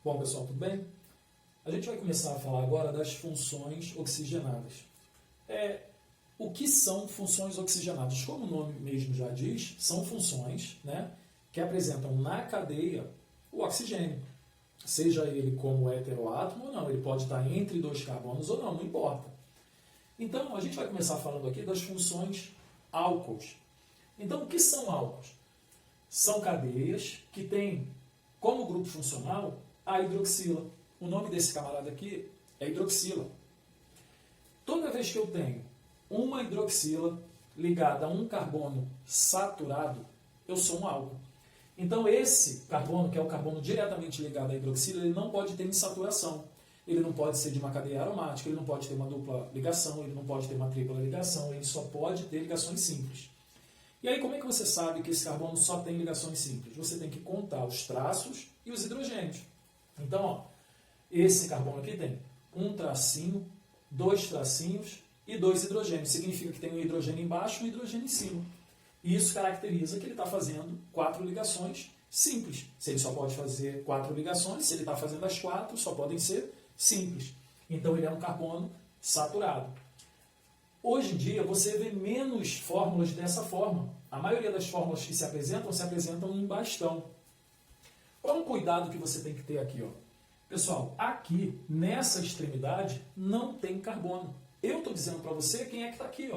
Bom, pessoal, tudo bem? A gente vai começar a falar agora das funções oxigenadas. O que são funções oxigenadas? Como o nome mesmo já diz, são funções, que apresentam na cadeia o oxigênio. Seja ele como heteroátomo ou não, ele pode estar entre dois carbonos ou não, não importa. Então, a gente vai começar falando aqui das funções álcools. Então, o que são álcools? São cadeias que têm como grupo funcional a hidroxila. O nome desse camarada aqui é hidroxila. Toda vez que eu tenho uma hidroxila ligada a um carbono saturado, eu sou um álcool. Então esse carbono, que é o carbono diretamente ligado à hidroxila, ele não pode ter insaturação. Ele não pode ser de uma cadeia aromática, ele não pode ter uma dupla ligação, ele não pode ter uma tripla ligação, ele só pode ter ligações simples. E aí como é que você sabe que esse carbono só tem ligações simples? Você tem que contar os traços e os hidrogênios. Então, esse carbono aqui tem um tracinho, dois tracinhos e dois hidrogênios. Significa que tem um hidrogênio embaixo e um hidrogênio em cima. E isso caracteriza que ele está fazendo 4 ligações simples. Se ele só pode fazer 4 ligações, se ele está fazendo as 4, só podem ser simples. Então ele é um carbono saturado. Hoje em dia você vê menos fórmulas dessa forma. A maioria das fórmulas que se apresentam em bastão. Qual é um cuidado que você tem que ter aqui? Pessoal, aqui, nessa extremidade, não tem carbono. Eu estou dizendo para você quem é que está aqui.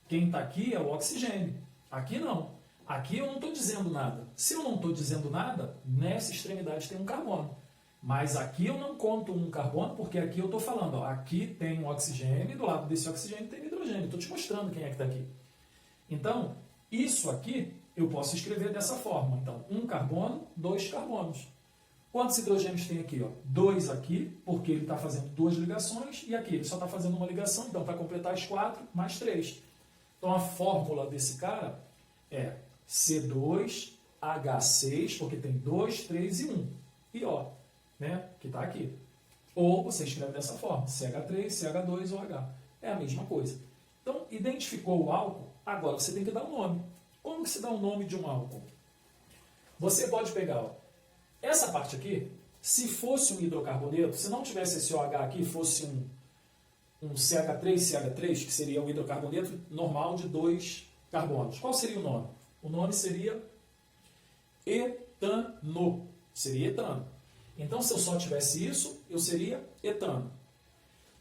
Quem está aqui é o oxigênio. Aqui não. Aqui eu não estou dizendo nada. Se eu não estou dizendo nada, nessa extremidade tem um carbono. Mas aqui eu não conto um carbono, porque aqui eu estou falando, aqui tem um oxigênio e do lado desse oxigênio tem hidrogênio. Estou te mostrando quem é que está aqui. Então, isso aqui eu posso escrever dessa forma. Então, um carbono, 2 carbonos. Quantos hidrogênios tem aqui? 2 aqui, porque ele está fazendo 2 ligações, e aqui ele só está fazendo uma ligação, então para completar as 4, mais 3. Então a fórmula desse cara é C2H6, porque tem 2, 3 e 1. E O, que está aqui. Ou você escreve dessa forma, CH3, CH2 ou H. É a mesma coisa. Então, identificou o álcool, agora você tem que dar um nome. Como que se dá o nome de um álcool? Você pode pegar, essa parte aqui, se fosse um hidrocarboneto, se não tivesse esse OH aqui, fosse um CH3, que seria um hidrocarboneto normal de 2 carbonos. Qual seria o nome? O nome seria etano. Seria etano. Então, se eu só tivesse isso, eu seria etano.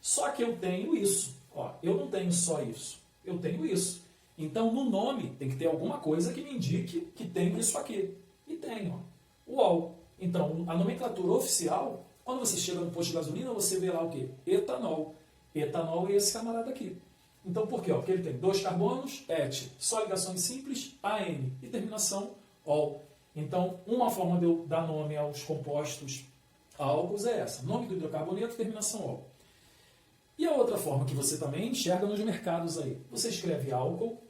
Só que eu tenho isso. Eu não tenho só isso. Eu tenho isso. Então, no nome, tem que ter alguma coisa que me indique que tem isso aqui. E tem, o ol. Então, a nomenclatura oficial, quando você chega no posto de gasolina, você vê lá o quê? Etanol. Etanol é esse camarada aqui. Então, por quê? Porque ele tem 2 carbonos, et, só ligações simples, an, e terminação ol. Então, uma forma de eu dar nome aos compostos álcools é essa. Nome do hidrocarboneto, terminação ol. E a outra forma que você também enxerga nos mercados aí. Você escreve álcool,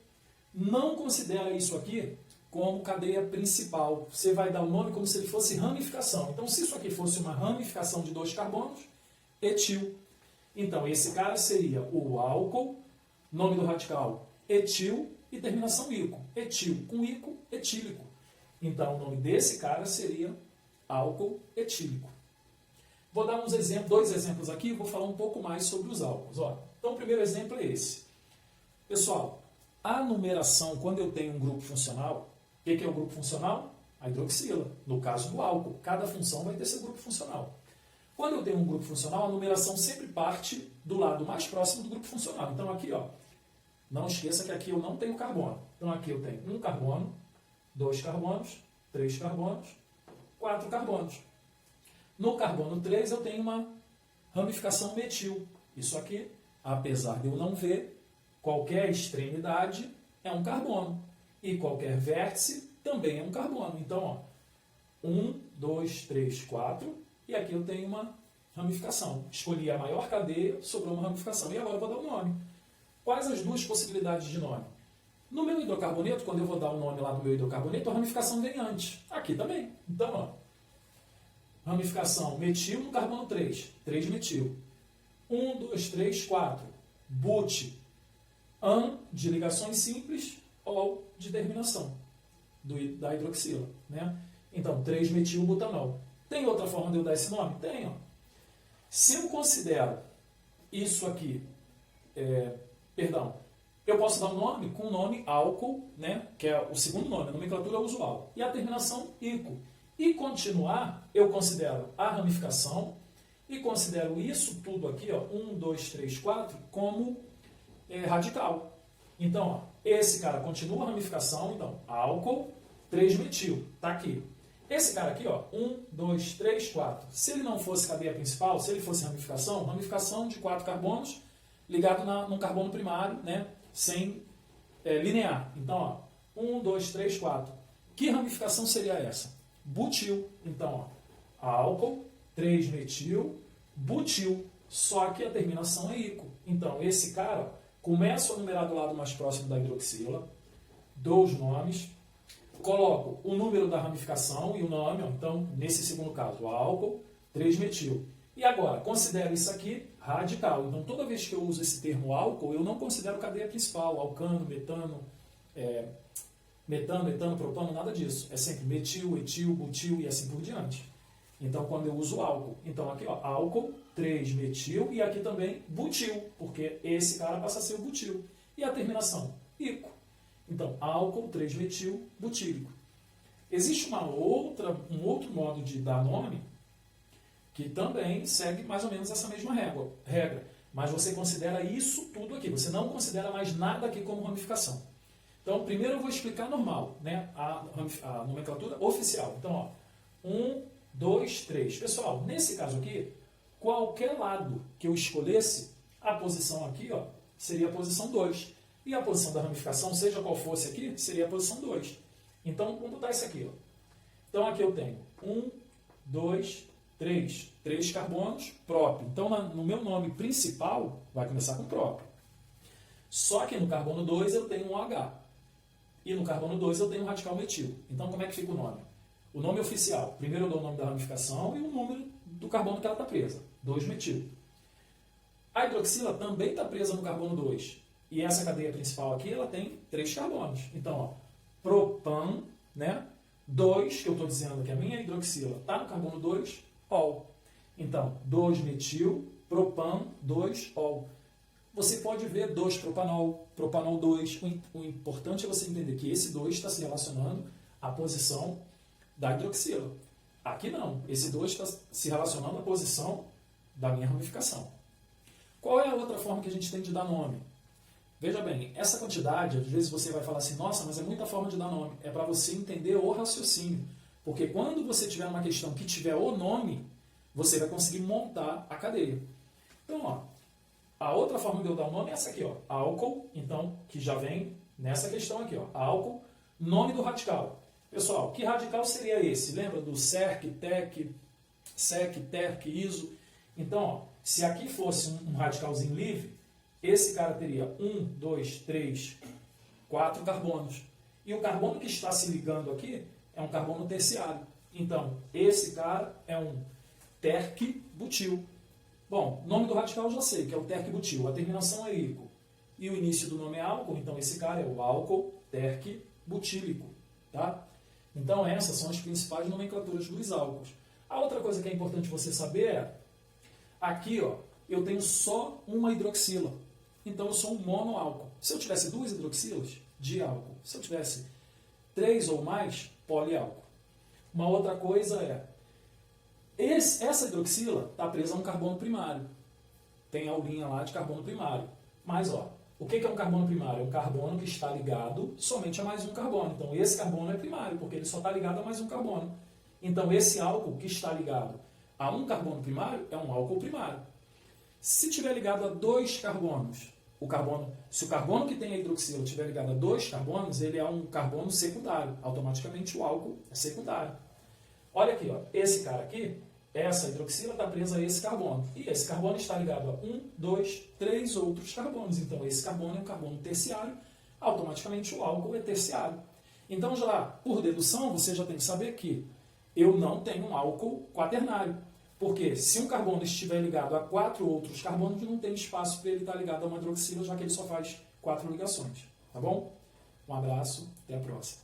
não considera isso aqui como cadeia principal. Você vai dar o nome como se ele fosse ramificação. Então, se isso aqui fosse uma ramificação de 2 carbonos, etil. Então, esse cara seria o álcool, nome do radical, etil, e terminação ico. Etil com ico, etílico. Então, o nome desse cara seria álcool etílico. Vou dar 2 exemplos aqui e vou falar um pouco mais sobre os álcools. Então, o primeiro exemplo é esse. Pessoal, a numeração, quando eu tenho um grupo funcional, o que é o grupo funcional? A hidroxila. No caso do álcool, cada função vai ter seu grupo funcional. Quando eu tenho um grupo funcional, a numeração sempre parte do lado mais próximo do grupo funcional. Então aqui, não esqueça que aqui eu não tenho carbono. Então aqui eu tenho 1 carbono, 2 carbonos, 3 carbonos, 4 carbonos. No carbono 3 eu tenho uma ramificação metil. Isso aqui, apesar de eu não ver, qualquer extremidade é um carbono. E qualquer vértice também é um carbono. Então, 1, 2, 3, 4. E aqui eu tenho uma ramificação. Escolhi a maior cadeia, sobrou uma ramificação. E agora eu vou dar um nome. Quais as 2 possibilidades de nome? No meu hidrocarboneto, quando eu vou dar o nome lá no meu hidrocarboneto, a ramificação vem antes. Aqui também. Então, ramificação metil no carbono 3. 3 metil. 1, 2, 3, 4. But. An de ligações simples, ol de terminação da hidroxila. Então, 3-metilbutanol. Tem outra forma de eu dar esse nome? Tem. Ó. Se eu considero isso aqui, eu posso dar um nome com o nome álcool, né, que é o segundo nome, a nomenclatura usual, e a terminação ico. E continuar, eu considero a ramificação e considero isso tudo aqui, ó, 1, 2, 3, 4, como radical. Então, ó, esse cara continua a ramificação, então, álcool, 3-metil, tá aqui. Esse cara aqui, ó, 1, 2, 3, 4. Se ele não fosse cadeia principal, se ele fosse ramificação de 4 carbonos ligado num carbono primário, né, sem linear. Então, ó, 1, 2, 3, 4. Que ramificação seria essa? Butil. Então, ó, álcool, 3-metil, butil. Só que a terminação é ico. Então, esse cara, ó, começo a numerar do lado mais próximo da hidroxila, dou os nomes, coloco o número da ramificação e o nome, ó, então, nesse segundo caso, álcool, 3-metil. E agora, considero isso aqui radical. Então, toda vez que eu uso esse termo álcool, eu não considero cadeia principal, alcano, metano, etano, propano, nada disso. É sempre metil, etil, butil e assim por diante. Então, quando eu uso álcool, então aqui, ó, álcool, 3-metil e aqui também butil, porque esse cara passa a ser o butil. E a terminação? Ico. Então, álcool, 3-metil, butílico. Existe um outro modo de dar nome que também segue mais ou menos essa mesma regra. Mas você considera isso tudo aqui. Você não considera mais nada aqui como ramificação. Então, primeiro eu vou explicar normal, né? A nomenclatura oficial. Então, ó, 1, 2, 3. Pessoal, nesse caso aqui, qualquer lado que eu escolhesse, a posição aqui, ó, seria a posição 2. E a posição da ramificação, seja qual fosse aqui, seria a posição 2. Então, vamos botar isso aqui. Ó. Então, aqui eu tenho 1, 2, 3. 3 carbonos próprio. Então, no meu nome principal, vai começar com próprio. Só que no carbono 2 eu tenho um H. E no carbono 2 eu tenho um radical metil. Então, como é que fica o nome? O nome oficial. Primeiro eu dou o nome da ramificação e o número do carbono que ela está presa. 2-metil. A hidroxila também está presa no carbono 2. E essa cadeia principal aqui, ela tem 3 carbonos. Então, ó, propan, né? 2, que eu estou dizendo que a minha hidroxila está no carbono 2, ol. Então, 2-metil, propan, 2-ol. Você pode ver 2-propanol, propanol 2. O importante é você entender que esse 2 está se relacionando à posição da hidroxila. Aqui não. Esse 2 está se relacionando à posição da minha ramificação. Qual é a outra forma que a gente tem de dar nome? Veja bem, essa quantidade, às vezes você vai falar assim, nossa, mas é muita forma de dar nome. É para você entender o raciocínio. Porque quando você tiver uma questão que tiver o nome, você vai conseguir montar a cadeia. Então, ó, a outra forma de eu dar o nome é essa aqui, ó, álcool, então, que já vem nessa questão aqui, ó, álcool, nome do radical. Pessoal, que radical seria esse? Lembra do SERC, TEC, SEC, TERC, ISO? Então, ó, se aqui fosse um radicalzinho livre, esse cara teria 1, 2, 3, 4 carbonos. E o carbono que está se ligando aqui é um carbono terciário. Então, esse cara é um terc-butil. Bom, nome do radical eu já sei, que é o terc-butil. A terminação é ico. E o início do nome é álcool, então esse cara é o álcool terc-butílico. Tá? Então, essas são as principais nomenclaturas dos álcools. A outra coisa que é importante você saber é, aqui, ó, eu tenho só uma hidroxila. Então, eu sou um monoálcool. Se eu tivesse 2 hidroxilas, diálcool. Se eu tivesse 3 ou mais, poliálcool. Uma outra coisa é, essa hidroxila está presa a um carbono primário. Tem a aulinha lá de carbono primário. Mas, ó, o que é um carbono primário? É um carbono que está ligado somente a mais um carbono. Então, esse carbono é primário, porque ele só está ligado a mais um carbono. Então, esse álcool que está ligado a um carbono primário é um álcool primário. Se tiver ligado a 2 carbonos, se o carbono que tem a hidroxila estiver ligado a 2 carbonos, ele é um carbono secundário. Automaticamente o álcool é secundário. Olha aqui, ó, esse cara aqui, essa hidroxila está presa a esse carbono. E esse carbono está ligado a 1, 2, 3 outros carbonos. Então esse carbono é um carbono terciário. Automaticamente o álcool é terciário. Então já, por dedução, você já tem que saber que eu não tenho um álcool quaternário. Porque se um carbono estiver ligado a 4 outros carbonos, não tem espaço para ele estar ligado a uma hidroxila, já que ele só faz 4 ligações. Tá bom? Um abraço, até a próxima.